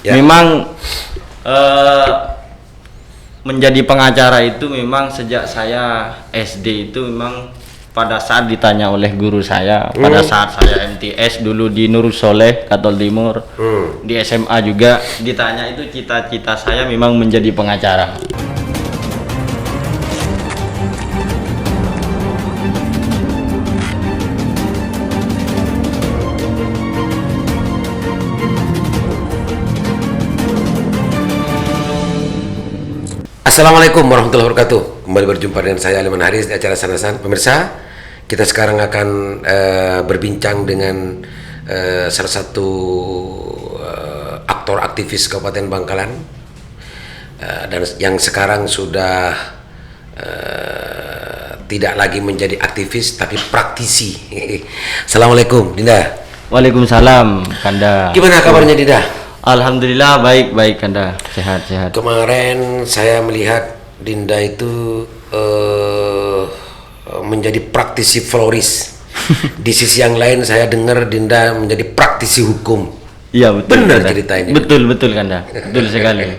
Ya. Memang menjadi pengacara itu memang sejak saya SD itu memang pada saat ditanya oleh guru saya, pada saat saya MTS dulu di Nurul Soleh, Katol Timur, di SMA juga ditanya itu cita-cita saya memang menjadi pengacara. Assalamualaikum warahmatullahi wabarakatuh. Kembali berjumpa dengan saya Aliman Haris di acara Sanasan. Pemirsa, kita sekarang akan berbincang dengan salah satu aktor aktivis Kabupaten Bangkalan dan yang sekarang sudah tidak lagi menjadi aktivis tapi praktisi. Assalamualaikum, Dinda. Waalaikumsalam, Kanda. Gimana kabarnya, Dinda? Alhamdulillah baik Kanda, sehat. Kemarin saya melihat Dinda itu menjadi praktisi floris. Di sisi yang lain saya dengar Dinda menjadi praktisi hukum. Iya betul. Benar cerita ini. Betul Kanda, betul sekali.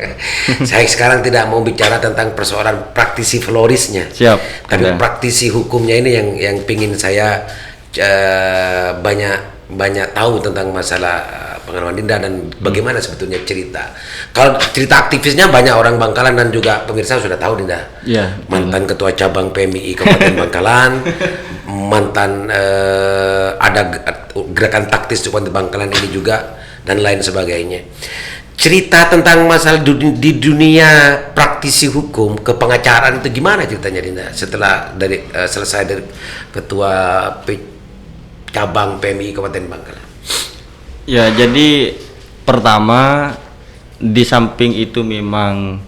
Saya sekarang tidak mau bicara tentang persoalan praktisi florisnya. Siap. Tapi Kanda. praktisi hukumnya ini yang pingin saya banyak tahu tentang masalah pengalaman Dinda dan bagaimana sebetulnya cerita. Kalau cerita aktivisnya banyak orang Bangkalan dan juga pemirsa sudah tahu, Dinda. Iya. Mantan ketua cabang PMI Kabupaten Bangkalan, mantan ada gerakan taktis Kabupaten Bangkalan ini juga dan lain sebagainya. Cerita tentang masalah di dunia praktisi hukum kepengacaraan itu gimana ceritanya, Dinda? Setelah selesai dari ketua cabang PMI Kabupaten Bangkalan. Ya, jadi pertama di samping itu memang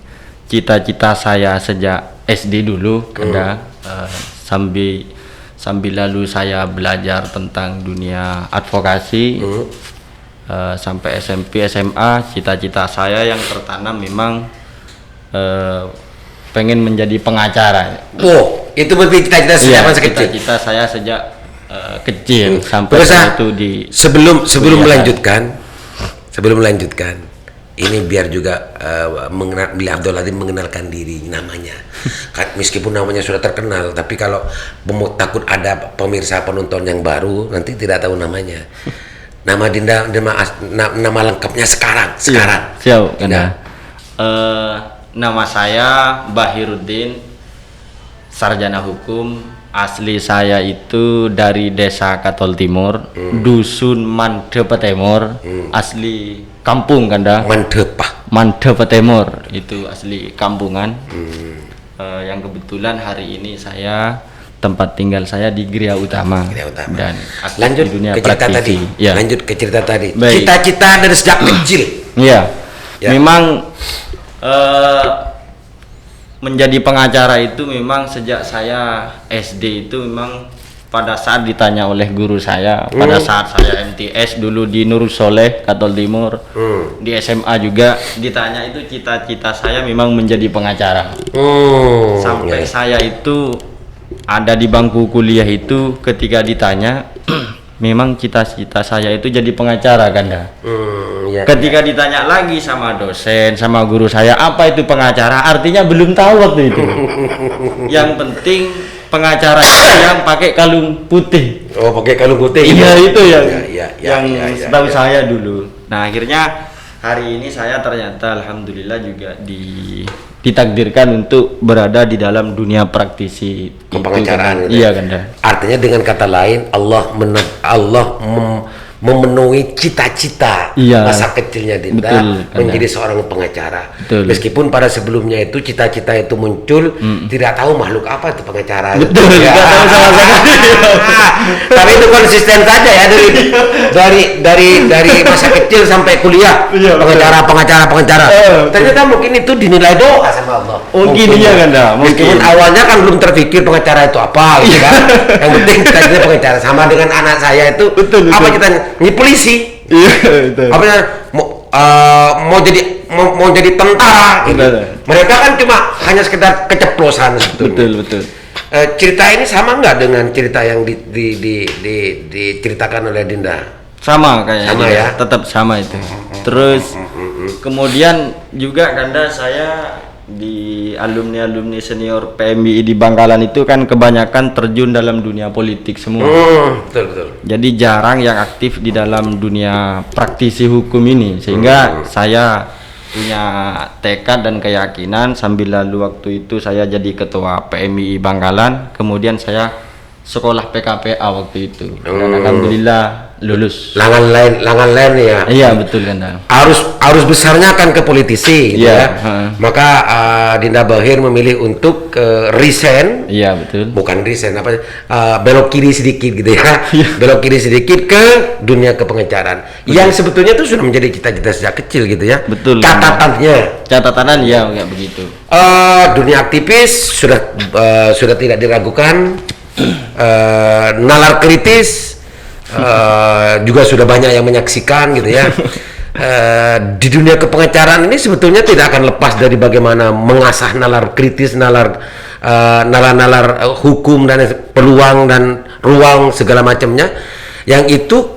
cita-cita saya sejak SD dulu, Kanda, sambil lalu saya belajar tentang dunia advokasi, sampai SMP, SMA, cita-cita saya yang tertanam memang pengen menjadi pengacara. Oh, itu berarti cita-cita sejak masa kecil. Cita-cita saya sejak kecil sampai Pemirsa, itu di sebelum melanjutkan ini biar juga Billy Abdul Latif mengenalkan diri namanya. Meskipun namanya sudah terkenal, tapi kalau takut ada pemirsa penonton yang baru nanti tidak tahu namanya. Nama Dinda, nama lengkapnya sekarang. Siap, Kanda. Nama saya Bahiruddin, sarjana hukum. Asli saya itu dari desa Katol Timur, dusun Mandepa Timur, asli kampung, Kanda. Mandepa Timur itu asli kampungan. Yang kebetulan hari ini tempat tinggal saya di Gria Utama. Dan lanjut di dunia ke cerita praktisi. tadi. Ya. Lanjut ke cerita tadi. Baik. Cita-cita dari sejak kecil. Iya. Ya. Memang menjadi pengacara itu memang sejak saya SD itu memang pada saat ditanya oleh guru saya, pada saat saya MTS dulu di Nurul Soleh, Katol Timur, di SMA juga ditanya itu cita-cita saya memang menjadi pengacara. Sampai saya itu ada di bangku kuliah itu ketika ditanya memang cita-cita saya itu jadi pengacara, Kanda. Ketika ditanya lagi sama dosen, sama guru saya, apa itu pengacara? Artinya belum tahu waktu itu. Yang penting pengacara itu yang pakai kalung putih. Oh, pakai kalung putih. Iya, itu yang setahu ya. saya dulu. Nah, akhirnya hari ini saya ternyata alhamdulillah juga ditakdirkan untuk berada di dalam dunia praktisi kepengacaraan. Iya, Kanda. Artinya dengan kata lain Allah memenuhi cita-cita masa kecilnya Dinda menjadi seorang pengacara. Betul. Meskipun pada sebelumnya itu cita-cita itu muncul tidak tahu makhluk apa itu pengacara. Betul. Ya. Tidak tahu sama sekali. Tapi itu konsisten saja ya dari masa kecil sampai kuliah. Iya, pengacara. Ternyata mungkin itu dinilai doa sama Allah. Oh, gini ya, Kanda. Meskipun awalnya kan belum terpikir pengacara itu apa gitu kan. Yang penting cita-cita pengacara sama dengan anak saya itu. Betul. Apa citanya? Ini polisi. Iya, betul. Apa mau jadi tentara gitu. Betul. Mereka kan cuma hanya sekedar keceplosan sebetulnya. Betul. Cerita ini sama nggak dengan cerita yang diceritakan oleh Dinda? Sama kayaknya. Sama ya? Tetap sama itu. Terus Kemudian juga Kanda, saya di alumni senior PMI di Bangkalan itu kan kebanyakan terjun dalam dunia politik semua. Betul. Jadi jarang yang aktif di dalam dunia praktisi hukum ini, sehingga saya punya tekad dan keyakinan sambil lalu waktu itu saya jadi ketua PMI Bangkalan, kemudian saya sekolah PKPA waktu itu dan alhamdulillah lulus. Langan lain ya. Iya betul Kanda. Arus besarnya kan ke politisi gitu ya. Maka Dinda Bahir memilih untuk resign. Iya betul. Bukan resign belok kiri sedikit gitu ya. Belok kiri sedikit ke dunia kepengacaraan. Yang sebetulnya itu sudah menjadi cita-cita sejak kecil gitu ya. Betul. Catatannya ya kayak begitu. Dunia aktivis sudah tidak diragukan. Nalar kritis juga sudah banyak yang menyaksikan gitu ya. Di dunia kepengacaraan ini sebetulnya tidak akan lepas dari bagaimana mengasah nalar kritis, nalar hukum dan peluang dan ruang segala macamnya, yang itu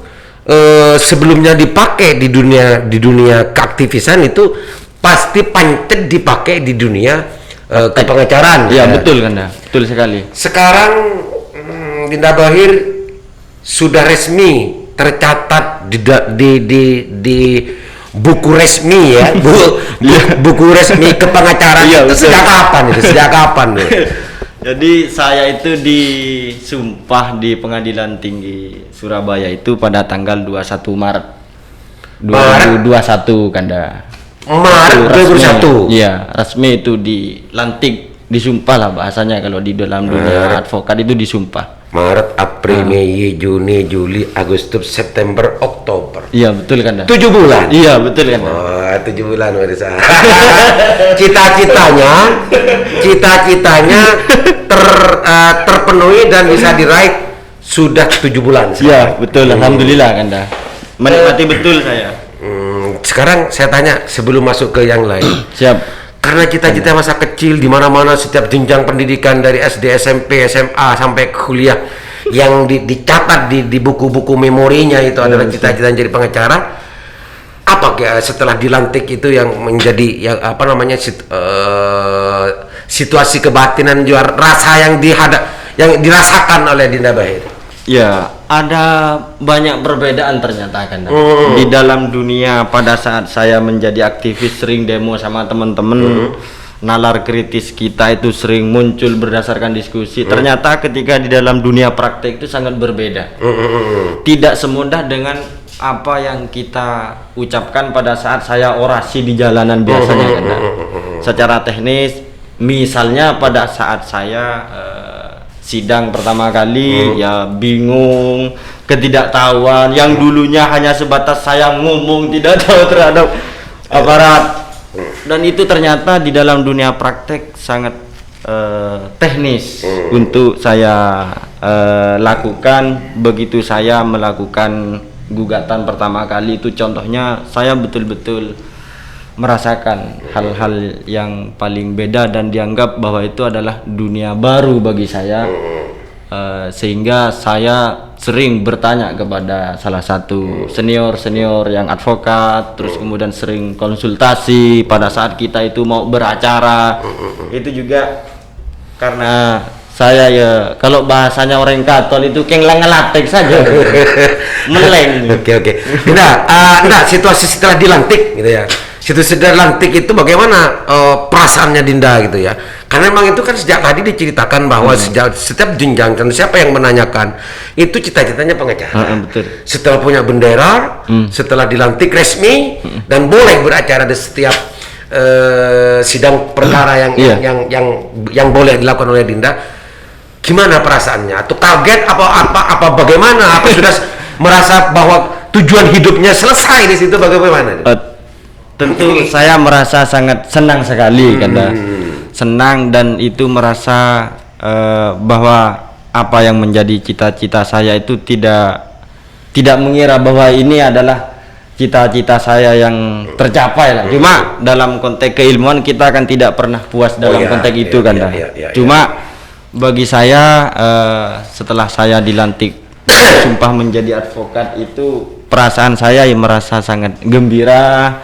sebelumnya dipakai di dunia keaktivisan itu pasti pancet dipakai di dunia kepengacaraan. Iya betul Kanda, betul sekali. Sekarang Dinda Bahir sudah resmi tercatat di buku resmi ya, buku resmi kepengacaraan. Itu sejak kapan itu? Jadi saya itu disumpah di Pengadilan Tinggi Surabaya itu pada tanggal 21 Maret 2021 Kanda. Maret 2021. Iya, resmi itu dilantik, disumpah lah bahasanya kalau di dalam dunia advokat itu disumpah. Maret, April, Mei, Juni, Juli, Agustus, September, Oktober. Iya betul Kanda. 7 bulan. Iya betul Kanda. Oh, 7 bulan Marisa. Cita-citanya terpenuhi dan bisa diraih sudah 7 bulan. Iya betul, alhamdulillah Kanda. Menikmati betul saya. Sekarang saya tanya sebelum masuk ke yang lain. Siap. Karena cita-cita masa kecil di mana-mana setiap jenjang pendidikan dari SD, SMP, SMA sampai kuliah yang dicatat di buku-buku memorinya itu adalah cita-cita jadi pengacara. Apa setelah dilantik itu yang menjadi situasi kebatinan juga rasa yang dirasakan oleh Dinda Bahir? Ya, ada banyak perbedaan ternyata kan. Di dalam dunia pada saat saya menjadi aktivis sering demo sama teman-teman, nalar kritis kita itu sering muncul berdasarkan diskusi. Ternyata ketika di dalam dunia praktek itu sangat berbeda. Tidak semudah dengan apa yang kita ucapkan pada saat saya orasi di jalanan biasanya kan. Secara teknis, misalnya pada saat saya sidang pertama kali ya bingung, ketidaktahuan yang dulunya hanya sebatas saya ngomong tidak tahu terhadap aparat, dan itu ternyata di dalam dunia praktek sangat teknis untuk saya lakukan. Begitu saya melakukan gugatan pertama kali itu contohnya saya betul-betul merasakan hal-hal yang paling beda dan dianggap bahwa itu adalah dunia baru bagi saya, sehingga saya sering bertanya kepada salah satu senior yang advokat, terus kemudian sering konsultasi pada saat kita itu mau beracara. Itu juga karena saya ya kalau bahasanya orang Katol itu kenglang ngelatek saja meleng. Oke. Nah, situasi setelah dilantik gitu ya. Situasi dilantik itu bagaimana perasaannya Dinda gitu ya? Karena memang itu kan sejak tadi diceritakan bahwa setiap jenjang dan siapa yang menanyakan itu cita-citanya pengacara. Betul. Setelah punya bendera, setelah dilantik resmi dan boleh beracara di setiap sidang perkara yang boleh dilakukan oleh Dinda. Gimana perasaannya? Atau kaget apa bagaimana? Apa sudah merasa bahwa tujuan hidupnya selesai di situ bagaimana? Tentu saya merasa sangat senang sekali karena senang, dan itu merasa bahwa apa yang menjadi cita-cita saya itu tidak mengira bahwa ini adalah cita-cita saya yang tercapai lah. Cuma dalam konteks keilmuan kita kan tidak pernah puas dalam konteks itu kan. Cuma bagi saya setelah saya dilantik sumpah menjadi advokat itu perasaan saya merasa sangat gembira,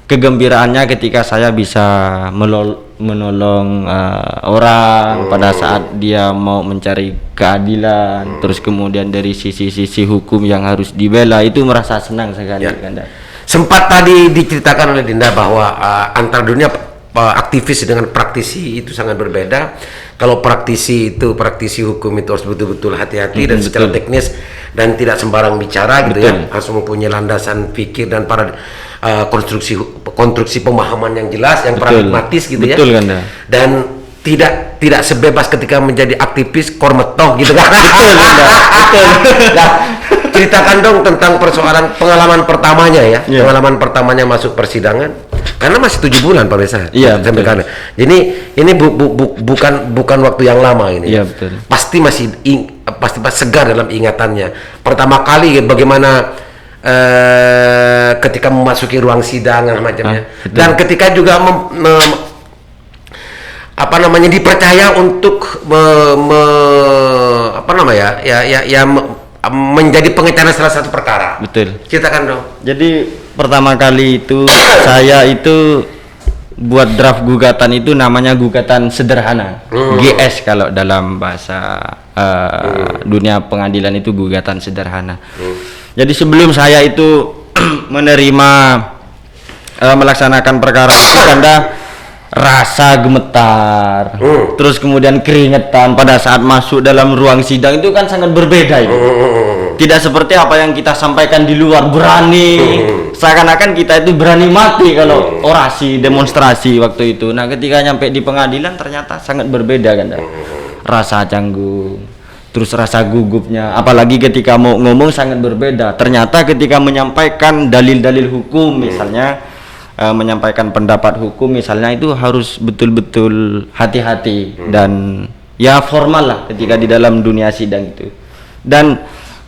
kegembiraannya ketika saya bisa menolong orang pada saat dia mau mencari keadilan, terus kemudian dari sisi-sisi hukum yang harus dibela, itu merasa senang sekali Kanda. Sempat tadi diceritakan oleh Dinda bahwa antara dunia aktivis dengan praktisi itu sangat berbeda. Kalau praktisi hukum itu harus betul-betul hati-hati dan secara teknis dan tidak sembarang bicara gitu ya, harus mempunyai landasan pikir dan para konstruksi pemahaman yang jelas, yang pragmatis gitu ya. Kanda. Dan tidak sebebas ketika menjadi aktivis kormetoh gitu kan. Betul. Nah, ceritakan dong tentang persoalan pengalaman pertamanya ya, pengalaman pertamanya masuk persidangan, karena masih 7 bulan Pak Besa. Iya. Jadi ini bukan waktu yang lama ini. Iya, betul. Pasti masih pasti segar dalam ingatannya. Pertama kali bagaimana ketika memasuki ruang sidang dan macamnya, dan ketika juga dipercaya untuk menjadi pengacara salah satu perkara. Betul. Ceritakan dong. Jadi pertama kali itu saya itu buat draft gugatan itu namanya gugatan sederhana, GS kalau dalam bahasa dunia pengadilan itu gugatan sederhana. Jadi sebelum saya itu menerima melaksanakan perkara itu Kanda, rasa gemetar, terus kemudian keringetan pada saat masuk dalam ruang sidang itu kan sangat berbeda itu. Tidak seperti apa yang kita sampaikan di luar, berani, seakan-akan kita itu berani mati kalau orasi, demonstrasi waktu itu. Nah ketika nyampe di pengadilan ternyata sangat berbeda kan, rasa canggung, terus rasa gugupnya, apalagi ketika mau ngomong sangat berbeda. Ternyata ketika menyampaikan dalil-dalil hukum misalnya, menyampaikan pendapat hukum misalnya, itu harus betul-betul hati-hati dan ya formal lah ketika di dalam dunia sidang itu. Dan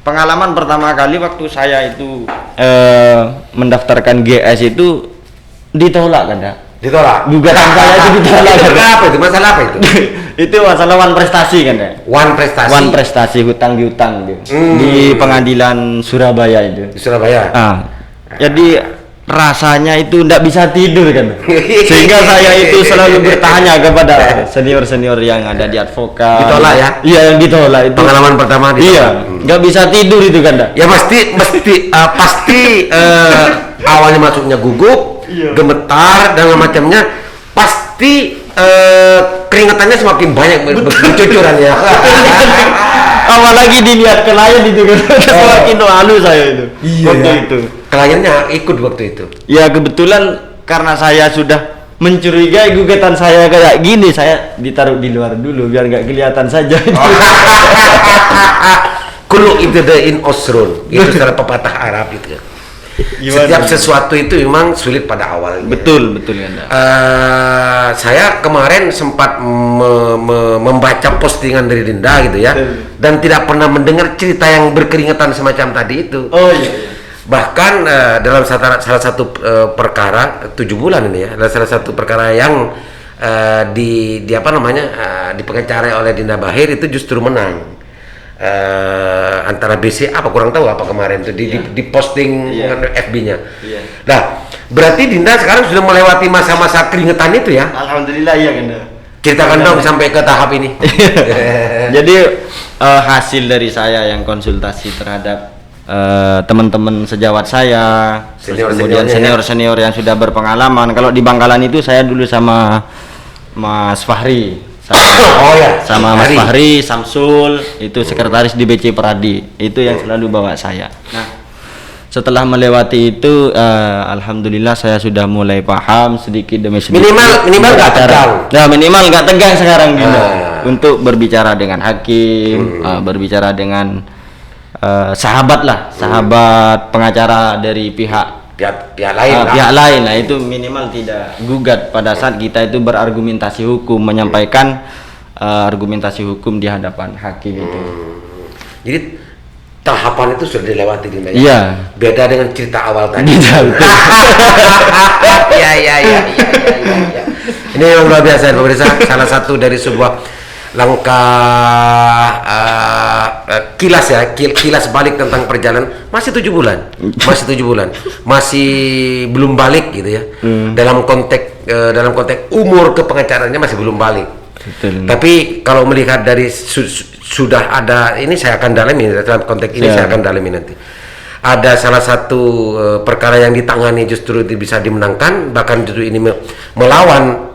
pengalaman pertama kali waktu saya itu mendaftarkan GS itu ditolak kan ya? Ditolak? Gugatan saya itu ditolak. Apa itu? Masalah apa itu? Itu masalah wan prestasi kan ya? Wan prestasi? Wan prestasi, hutang piutang gitu. Di pengadilan Surabaya itu. Di Surabaya? Jadi rasanya itu tidak bisa tidur kan, sehingga saya itu selalu bertanya kepada senior-senior yang ada di advokat. Ditolak ya? Iya, yang ditolak itu. Pengalaman pertama ditolak. Iya, nggak bisa tidur itu kan. Ya pasti awalnya masuknya gugup, gemetar dan macamnya, pasti keringatannya semakin banyak bercucuran ya. Apalagi dilihat klien itu kan, semakin halu saya itu. Waktu itu. Kliennya ikut waktu itu. Ya kebetulan karena saya sudah mencurigai gugatan saya kayak gini, saya ditaruh di luar dulu biar nggak kelihatan saja. Kullu ibtida'in usrun, itu secara pepatah Arab itu. Setiap sesuatu itu memang sulit pada awalnya. Betul ya. Saya kemarin sempat membaca postingan dari Dinda gitu ya, dan tidak pernah mendengar cerita yang berkeringetan semacam tadi itu. Oh iya. Bahkan dalam salah satu perkara 7 bulan ini ya, ada salah satu perkara yang dipengacarai oleh Dinda Bahir itu justru menang. Antara BC apa kurang tahu apa kemarin itu di posting FB-nya. Nah, berarti Dinda sekarang sudah melewati masa-masa keringetan itu ya? Alhamdulillah ya Kanda. Ceritakan dong sampai ke tahap ini. Jadi hasil dari saya yang konsultasi terhadap teman-teman sejawat saya, kemudian senior yang sudah berpengalaman. Kalau di Bangkalan itu saya dulu sama Mas Fahri, sama Mas Fahri Samsul, itu sekretaris di BC Peradi, itu yang selalu bawa saya. Nah, setelah melewati itu, alhamdulillah saya sudah mulai paham sedikit demi sedikit. Minimal nggak tegang. Nah, minimal nggak tegang sekarang gitu. Untuk berbicara dengan hakim, berbicara dengan sahabat pengacara dari pihak lain. Nah itu minimal tidak gugat pada saat kita itu berargumentasi hukum, menyampaikan argumentasi hukum di hadapan hakim itu. Jadi tahapan itu sudah dilewati Dinda. Iya. Beda dengan cerita awal tadi. Ya. Ini yang luar biasa pemirsa, salah satu dari sebuah langkah kilas balik tentang perjalanan masih 7 bulan, masih belum balik gitu ya. Dalam konteks umur kepengacaranya masih belum balik. Betul. Tapi kalau melihat dari sudah ada ini, saya akan dalami dalam konteks ini. Saya akan dalami nanti. Ada salah satu perkara yang ditangani justru bisa dimenangkan, bahkan justru ini melawan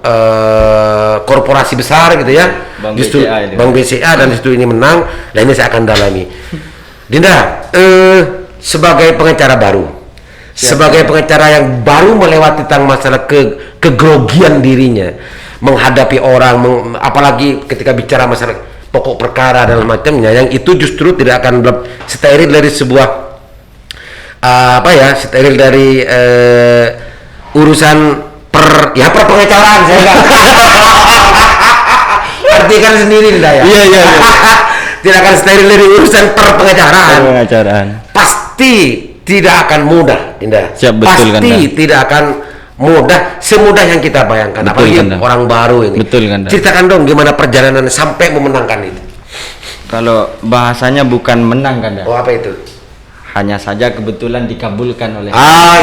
korporasi besar gitu ya. Bank BCA dan justru ini menang. Dan ini saya akan dalami. Dinda, sebagai pengacara baru, sebagai pengacara yang baru melewati tentang masalah kegrogian dirinya menghadapi orang, apalagi ketika bicara masalah pokok perkara dan macamnya, yang itu justru tidak akan steril dari sebuah steril dari urusan per pengacaraan. Saya artikan sendiri dah ya. Iya. Tidak akan steril dari urusan per pengacaraan. Pasti tidak akan mudah, Dinda. Pasti tidak akan mudah semudah yang kita bayangkan. Betul, apalagi Kanda. Orang baru ini. Betul, Kanda. Ceritakan dong gimana perjalanan sampai memenangkan itu. Kalau bahasanya bukan menang, Kanda. Oh, apa itu? Hanya saja kebetulan dikabulkan oleh.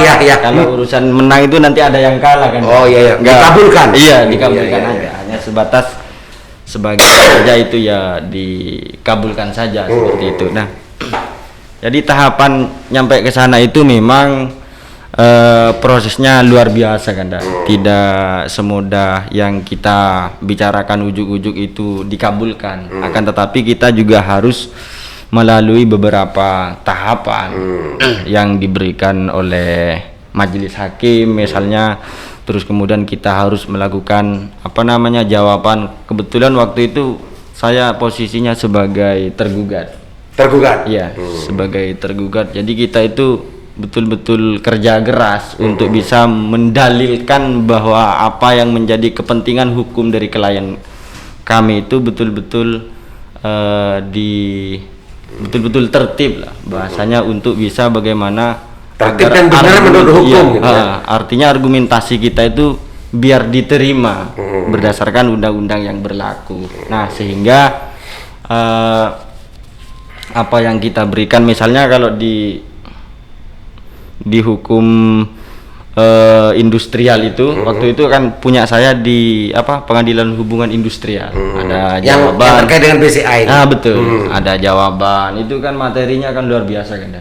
Ya. Kalau urusan menang itu nanti ada yang kalah, kan? Oh iya. Dikabulkan. Iya, dikabulkan Iya. aja. Hanya sebatas sebagai saja itu ya dikabulkan saja seperti itu. Nah, jadi tahapan nyampe ke sana itu memang prosesnya luar biasa, kan? Tidak semudah yang kita bicarakan ujuk-ujuk itu dikabulkan. Akan tetapi kita juga harus melalui beberapa tahapan yang diberikan oleh majelis hakim misalnya, terus kemudian kita harus melakukan jawaban. Kebetulan waktu itu saya posisinya sebagai tergugat. Iya, sebagai tergugat. Jadi kita itu betul-betul kerja keras untuk bisa mendalilkan bahwa apa yang menjadi kepentingan hukum dari klien kami itu betul-betul betul-betul tertib lah bahasanya, untuk bisa bagaimana tertib dan benar menurut hukum. Artinya argumentasi kita itu biar diterima berdasarkan undang-undang yang berlaku. Nah, sehingga apa yang kita berikan, misalnya kalau di hukum industrial itu waktu itu kan punya saya di pengadilan hubungan industrial, ada jawaban yang terkait dengan BCA ini. Betul. Ada jawaban, itu kan materinya kan luar biasa, kan?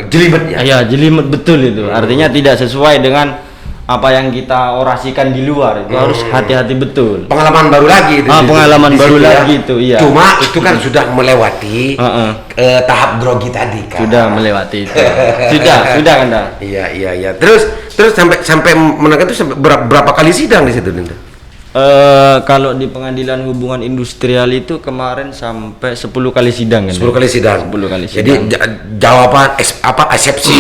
Jelimet ya. Iya, jelimet betul itu. Artinya tidak sesuai dengan apa yang kita orasikan di luar. Itu harus hati-hati betul. Pengalaman baru lagi itu. Pengalaman baru lagi itu, iya. Cuma itu kan sudah melewati tahap grogi tadi, kan. Sudah melewati itu. sudah kan? Iya. Terus sampai menangkan itu berapa kali sidang di situ, Dinda? Kalau di pengadilan hubungan industrial itu kemarin sampai 10 kali sidang, kan? 10 kali sidang. Jadi jawaban eksepsi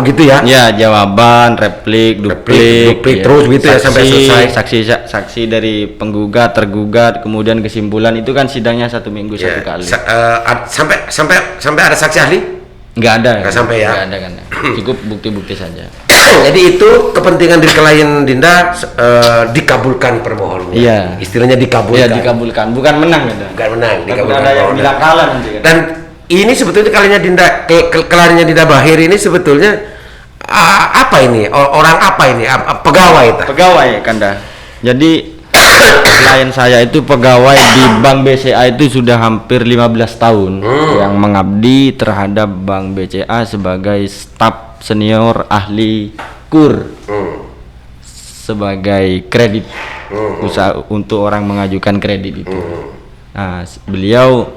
gitu ya. Ya, jawaban, replik, duplik terus gitu ya sampai selesai. Saksi dari penggugat, tergugat, kemudian kesimpulan, itu kan sidangnya 1 minggu 1 kali. Sampai ada saksi ahli? Nggak sampai ya. Nggak ada, kan? Cukup bukti-bukti saja. Jadi itu kepentingan dari klien Dinda dikabulkan permohonannya. Iya. Istilahnya dikabulkan. Iya, dikabulkan. Bukan menang, kan? Bukan menang, dikabulkan. Ada yang bilang kalah nanti, kan? Dan ini sebetulnya kliennya Dinda Bahir ini sebetulnya apa ini? Orang apa ini? Pegawai itu? Pegawai, Kanda. Jadi klien saya itu pegawai di Bank BCA itu sudah hampir 15 tahun yang mengabdi terhadap Bank BCA sebagai staf senior ahli KUR sebagai kredit usaha untuk orang mengajukan kredit itu. Nah, beliau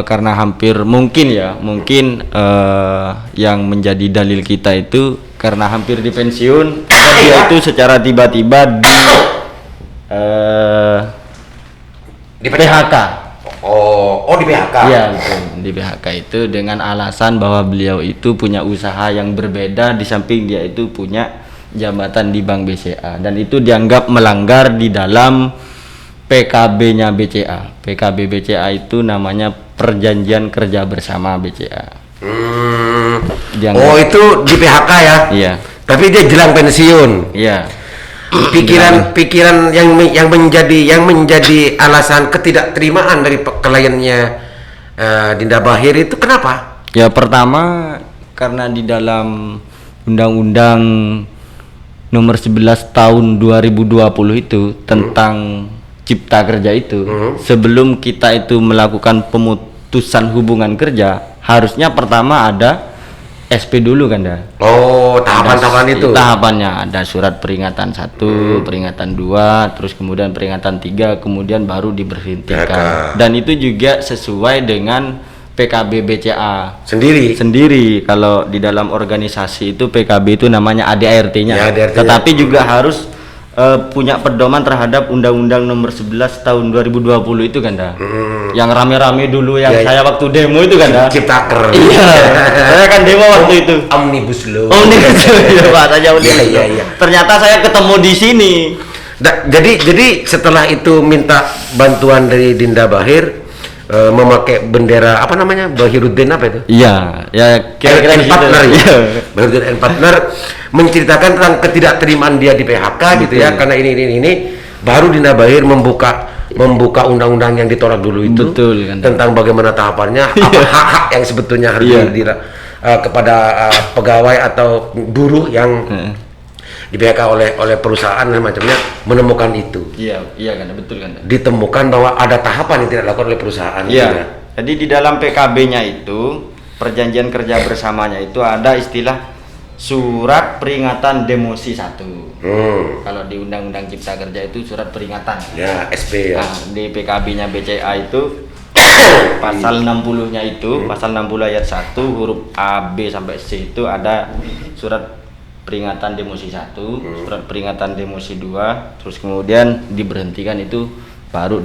karena hampir mungkin yang menjadi dalil kita itu karena hampir di pensiun, dia itu secara tiba-tiba di PHK. Oh, di PHK. Iya, betul. Di PHK itu dengan alasan bahwa beliau itu punya usaha yang berbeda di samping dia itu punya jabatan di Bank BCA, dan itu dianggap melanggar di dalam PKB-nya BCA. PKB BCA itu namanya Perjanjian Kerja Bersama BCA. Oh, itu di PHK ya? Iya. Tapi dia jelang pensiun. Iya. pikiran yang menjadi alasan ketidakterimaan dari kliennya Dinda Bahir itu kenapa? Ya pertama karena di dalam Undang-Undang nomor 11 tahun 2020 itu tentang Cipta Kerja itu, sebelum kita itu melakukan pemutusan hubungan kerja, harusnya pertama ada SP dulu kan dah. Oh, tahapan-tahapan itu. Tahapannya ada surat peringatan 1, peringatan 2, terus kemudian peringatan 3, kemudian baru diberhentikan. Dan itu juga sesuai dengan PKB BCA sendiri. Kalau di dalam organisasi itu PKB itu namanya ADART-nya. Ya, ADART-nya. Tetapi juga harus punya pedoman terhadap Undang-Undang nomor 11 tahun 2020 itu kan dah. Yang rame-rame dulu yang saya waktu demo itu kan dah. Ciptaker. Iya. Saya kan demo waktu itu. Omnibus Law. Omnibus Law. Ya, Pak, saja iya. Ternyata saya ketemu di sini. Jadi setelah itu minta bantuan dari Dinda Bahir memakai bendera apa namanya, Bahiruddin apa itu? Iya, ya kira-kira gitu. Partner ya. Bahiruddin and partner menceritakan tentang ketidakterimaan dia di PHK gitu ya, karena ini baru Dinda Bahir membuka undang-undang yang ditolak dulu itu. Betul, kan? Tentang bagaimana tahapannya, apa hak-hak yang sebetulnya harus kepada pegawai atau buruh yang di PHK oleh perusahaan dan macamnya, menemukan itu. Iya kan, betul kan. Ditemukan bahwa ada tahapan yang tidak dilakukan oleh perusahaan. Iya. Gitu. Jadi di dalam PKB-nya itu, perjanjian kerja bersamanya itu ada istilah surat peringatan demosi 1. Kalau di Undang-Undang Cipta Kerja itu surat peringatan. Ya, SP ya. Nah, di PKB-nya BCA itu pasal 60-nya itu, pasal 60 ayat 1 huruf A, B sampai C itu ada surat peringatan demosi 1, surat peringatan demosi 2, terus kemudian diberhentikan itu baru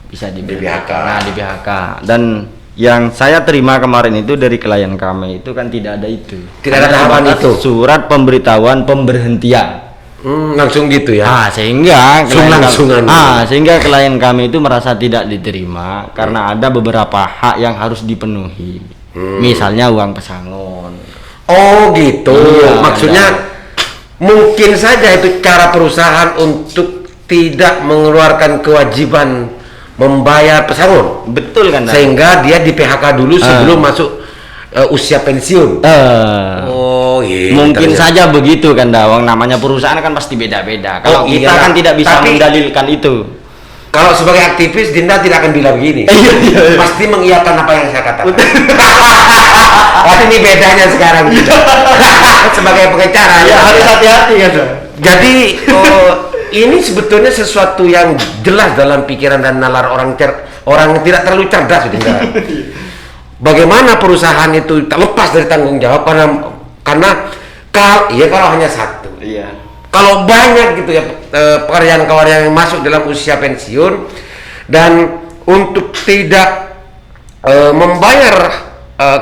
bisa diberhentikan. Nah, di PHK. Dan yang saya terima kemarin itu dari klien kami itu kan tidak ada itu. Tidak ada tahapan itu. Surat pemberitahuan pemberhentian. Langsung gitu ya. Sehingga sehingga klien kami itu merasa tidak diterima karena ada beberapa hak yang harus dipenuhi. Misalnya uang pesangon. Oh gitu. Iya, maksudnya mungkin saja itu cara perusahaan untuk tidak mengeluarkan kewajiban membayar pesangon. Betul kan? Sehingga dia di PHK dulu sebelum masuk usia pensiun. Oh iya. Mungkin saja begitu kan, Dawang. Namanya perusahaan kan pasti beda-beda. Kalau kita kan tidak bisa mendalilkan itu. Kalau sebagai aktivis, Dinda tidak akan bilang begini. Pasti mengiyakan apa yang saya katakan. Tapi ini bedanya sekarang gitu. Sebagai pengacara ya harus hati-hati kan. Jadi ini sebetulnya sesuatu yang jelas dalam pikiran dan nalar orang yang tidak terlalu cerdas, Dinda. Bagaimana perusahaan itu terlepas dari tanggung jawab karena kalau hanya satu. Iya. Kalau banyak gitu ya pekerjaan-pekerjaan yang masuk dalam usia pensiun dan untuk tidak membayar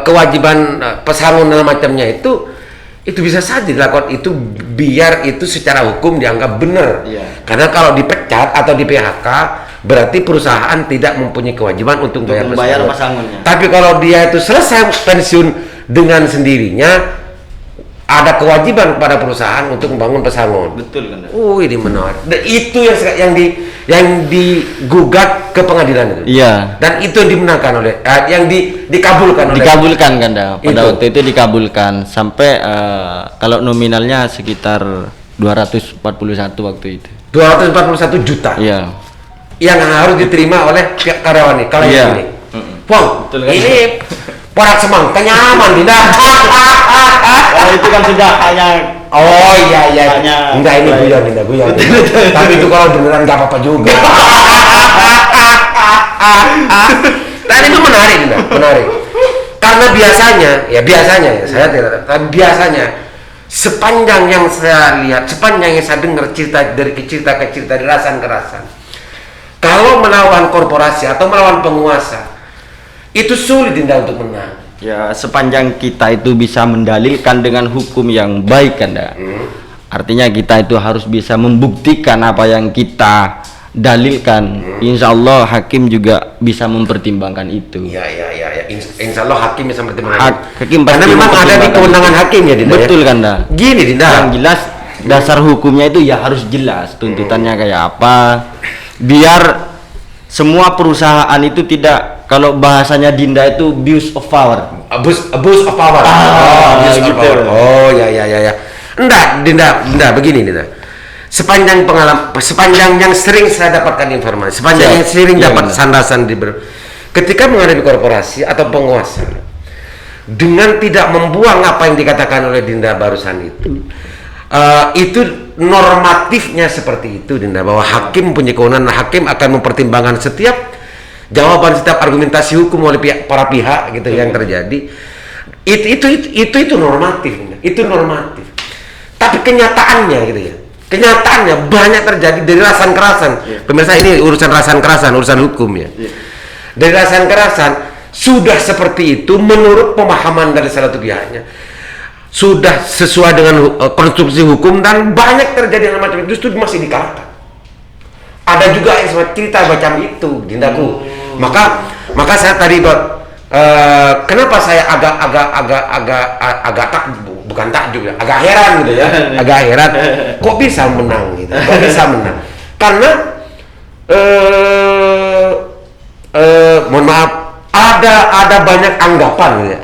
kewajiban pesangon dan macamnya itu bisa saja dilakukan itu biar itu secara hukum dianggap benar. Iya. Karena kalau dipecat atau di PHK berarti perusahaan tidak mempunyai kewajiban untuk membayar pesangonnya. Tapi kalau dia itu selesai pensiun dengan sendirinya, ada kewajiban kepada perusahaan untuk membangun pesangon. Betul kan? Ini menarik. Dan itu yang digugat ke pengadilan itu. Iya. Dan itu yang dimenangkan oleh yang dikabulkan kan, pada waktu itu dikabulkan sampai kalau nominalnya sekitar 241 waktu itu. 241 juta. Iya. Yang harus diterima oleh pihak karyawan ini. Kalau ini. Wong, kan? Ini porak semangka nyaman, Dinda. Kalau itu kan sudah hanya iya. Enggak, ini guyon. Tapi itu kalau beneran nggak apa-apa juga. Dan itu menarik, Dinda, menarik. Karena biasanya saya tidak, tapi biasanya sepanjang yang saya lihat, sepanjang yang saya dengar cerita dari rasan-kerasan, kalau melawan korporasi atau melawan penguasa, itu sulit, Dinda, untuk menang. Ya, sepanjang kita itu bisa mendalilkan dengan hukum yang baik kan, artinya kita itu harus bisa membuktikan apa yang kita dalilkan. Insya Allah hakim juga bisa mempertimbangkan itu. Ya. Insya Allah hakim bisa mempertimbangkan. Hakim karena memang ada di kewenangan hakim ya, Dinda. Betul kan, Gini, Dinda. Yang jelas dasar hukumnya itu ya harus jelas tuntutannya kayak apa, biar semua perusahaan itu tidak, kalau bahasanya Dinda itu abuse of power. Abuse of power. Abuse of gitu. power. Oh ya. Enggak, Dinda begini Dinda. Sepanjang yang sering saya dapatkan informasi, sepanjang yang sering dapat sandasan ketika menghadapi korporasi atau penguasa, dengan tidak membuang apa yang dikatakan oleh Dinda barusan itu normatifnya seperti itu Dinda, bahwa hakim punya kewenangan, hakim akan mempertimbangkan setiap jawaban, setiap argumentasi hukum oleh para pihak gitu yang terjadi. Itu normatif Dinda. Itu normatif. Tapi kenyataannya gitu ya. Kenyataannya banyak terjadi dari rasan kerasan. Pemirsa, ini urusan rasan kerasan, urusan hukum ya. Dari rasan kerasan sudah seperti itu menurut pemahaman dari salah satu pihaknya, sudah sesuai dengan konstruksi hukum, dan banyak terjadi hal macam itu justru masih dikalahkan. Ada juga yang cerita macam itu Dindaku. Maka saya tadi kenapa saya agak bukan takjub ya, agak heran gitu ya, agak heran kok bisa menang gitu, kok bisa menang, karena mohon maaf, ada banyak anggapan ya,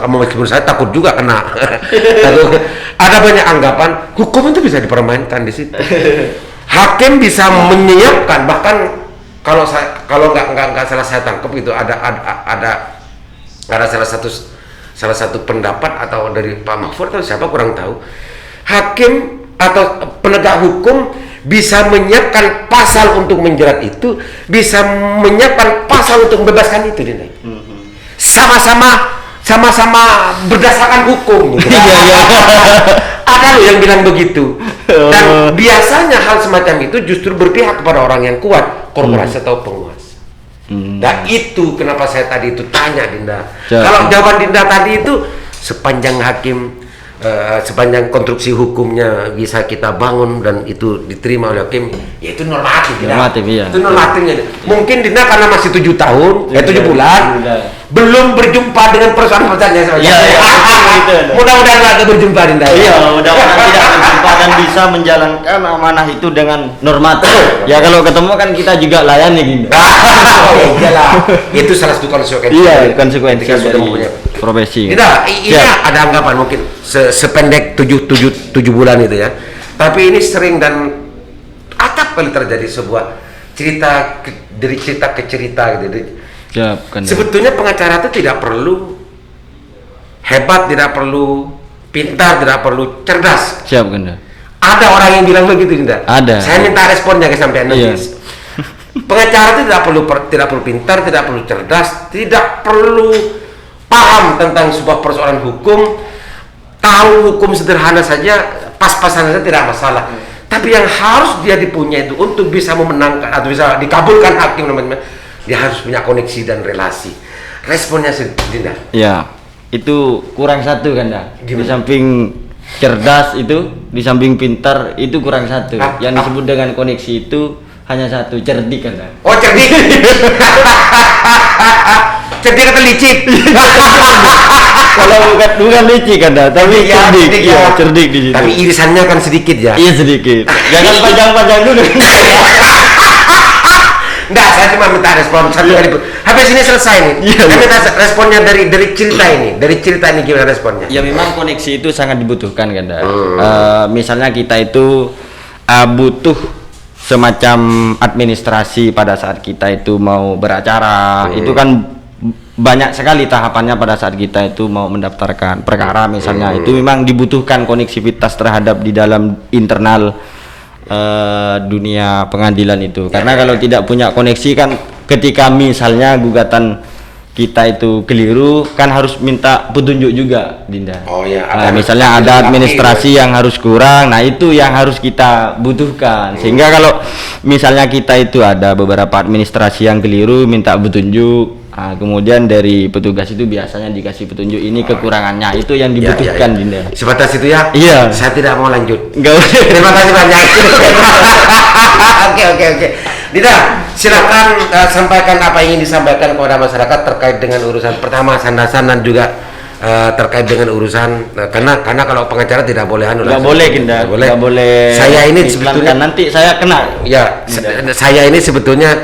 meskipun saya takut juga kena ada banyak anggapan hukum itu bisa dipermainkan di situ. Hakim bisa menyiapkan, bahkan kalau nggak salah saya tangkap itu ada salah satu pendapat atau dari Pak Mahfud atau siapa kurang tahu, hakim atau penegak hukum bisa menyiapkan pasal untuk menjerat itu, bisa menyiapkan pasal untuk membebaskan itu, Dinda. Sama-sama berdasarkan hukum gitu. Ada loh yang bilang begitu. Dan biasanya hal semacam itu justru berpihak kepada orang yang kuat, korporasi atau penguasa. Dan itu kenapa saya tadi itu tanya Dinda. Kalau jawaban Dinda tadi itu sepanjang hakim sepanjang konstruksi hukumnya bisa kita bangun dan itu diterima oleh hakim, ya itu normatif. Normatif, iya. Itu normatifnya. Mungkin Dinda karena masih 7 tahun, 7 bulan, belum berjumpa dengan persoalan-persoalannya. Iya. Mudah-mudahan lagi berjumpa Dinda. Iya, mudah-mudahan tidak berjumpa dan bisa menjalankan amanah itu dengan normatif. Ya kalau ketemu kan kita juga layani gitu. Iyalah. Itu salah satu konsekuensi. Iya, konsekuensi dari profesi. Tidak, ini ada anggapan mungkin sependek 7 bulan itu ya. Tapi ini sering dan acap kali terjadi sebuah cerita dari cerita ke cerita gitu. Sebetulnya pengacara itu tidak perlu hebat, tidak perlu pintar, tidak perlu cerdas. Siap, Ganda. Ada orang yang bilang begitu, Dinda. Ada. Saya minta responnya ke sampean nanti. Pengacara itu tidak perlu pintar, tidak perlu cerdas, tidak perlu paham tentang sebuah persoalan hukum, tahu hukum sederhana saja, pas-pasan saja tidak masalah. Tapi yang harus dia dipunyai itu untuk bisa memenangkan atau bisa dikabulkan hakim namanya, dia harus punya koneksi dan relasi. Responnya Dinda. Ya, itu kurang satu kan, Di samping cerdas itu, di samping pintar itu kurang satu. Yang disebut dengan koneksi itu hanya satu, cerdik kan. Oh, cerdik. Cerdik atau licik? Kalau bukan licik kan, tapi cerdik. Iya, cerdik di situ. Tapi irisannya kan sedikit ya. Iya, sedikit. Jangan panjang-panjang dulu. Enggak, saya cuma minta respon satu kali. Habis ini selesai nih. Saya minta responnya dari cerita ini. Dari cerita ini gimana responnya? Ya memang koneksi itu sangat dibutuhkan kan. Misalnya kita itu butuh semacam administrasi pada saat kita itu mau beracara. Itu kan banyak sekali tahapannya pada saat kita itu mau mendaftarkan perkara misalnya. Itu memang dibutuhkan koneksivitas terhadap di dalam internal dunia pengadilan itu, karena kalau tidak punya koneksi kan ketika misalnya gugatan kita itu keliru kan harus minta petunjuk juga, Dinda. Misalnya ada administrasi yang harus kurang, nah itu yang harus kita butuhkan. Sehingga kalau misalnya kita itu ada beberapa administrasi yang keliru minta petunjuk, kemudian dari petugas itu biasanya dikasih petunjuk ini kekurangannya, itu yang dibutuhkan, Dinda. Sebatas itu ya? Iya. Saya tidak mau lanjut. Enggak usah. Terima kasih banyak. Oke. Dinda, silakan sampaikan apa yang ingin disampaikan kepada masyarakat terkait dengan urusan pertama sandasan dan juga terkait dengan urusan karena kalau pengacara tidak boleh Nggak boleh, Ginda. Nggak boleh. Saya ini Islamkan, sebetulnya nanti saya kena. ya saya ini sebetulnya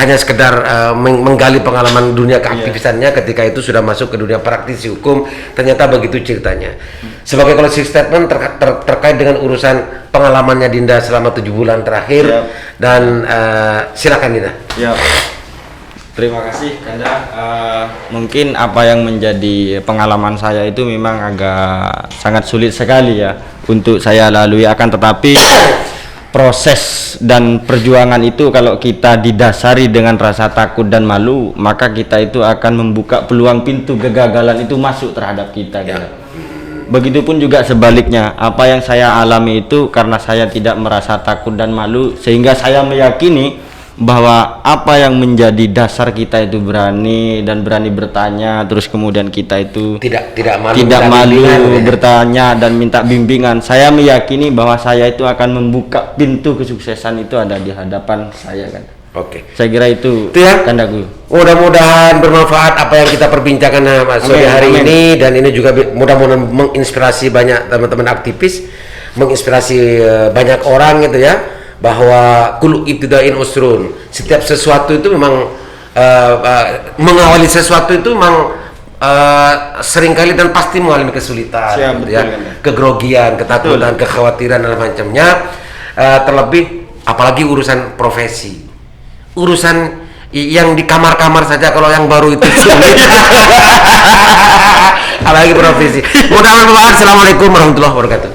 hanya sekedar menggali pengalaman dunia keaktivisannya ketika itu sudah masuk ke dunia praktisi hukum, ternyata begitu ceritanya. Sebagai closing statement terkait dengan urusan pengalamannya Dinda selama 7 bulan terakhir. Dan silakan Dinda. Ya. Terima kasih Kanda. Mungkin apa yang menjadi pengalaman saya itu memang agak sangat sulit sekali ya untuk saya lalui, akan tetapi proses dan perjuangan itu kalau kita didasari dengan rasa takut dan malu, maka kita itu akan membuka peluang pintu kegagalan itu masuk terhadap kita. Begitupun juga sebaliknya, apa yang saya alami itu karena saya tidak merasa takut dan malu, sehingga saya meyakini bahwa apa yang menjadi dasar kita itu berani bertanya, terus kemudian kita itu tidak malu bertanya dan minta bimbingan. Saya meyakini bahwa saya itu akan membuka pintu kesuksesan itu ada di hadapan saya kan. Oke. Saya kira itu ya, Kandaku. Mudah-mudahan bermanfaat apa yang kita perbincangkan sore hari ini, dan ini juga mudah-mudahan menginspirasi banyak teman-teman aktivis, menginspirasi banyak orang gitu ya. Bahwa kulu ibtidain usrun, setiap sesuatu itu memang mengawali sesuatu itu memang seringkali dan pasti mengalami kesulitan. Gitu ya. Kegrogian, ketakutan, kekhawatiran dan macamnya, terlebih apalagi urusan profesi, urusan yang di kamar-kamar saja kalau yang baru itu sulit. Apalagi profesi. Mudah-mudahan. Assalamualaikum warahmatullahi wabarakatuh.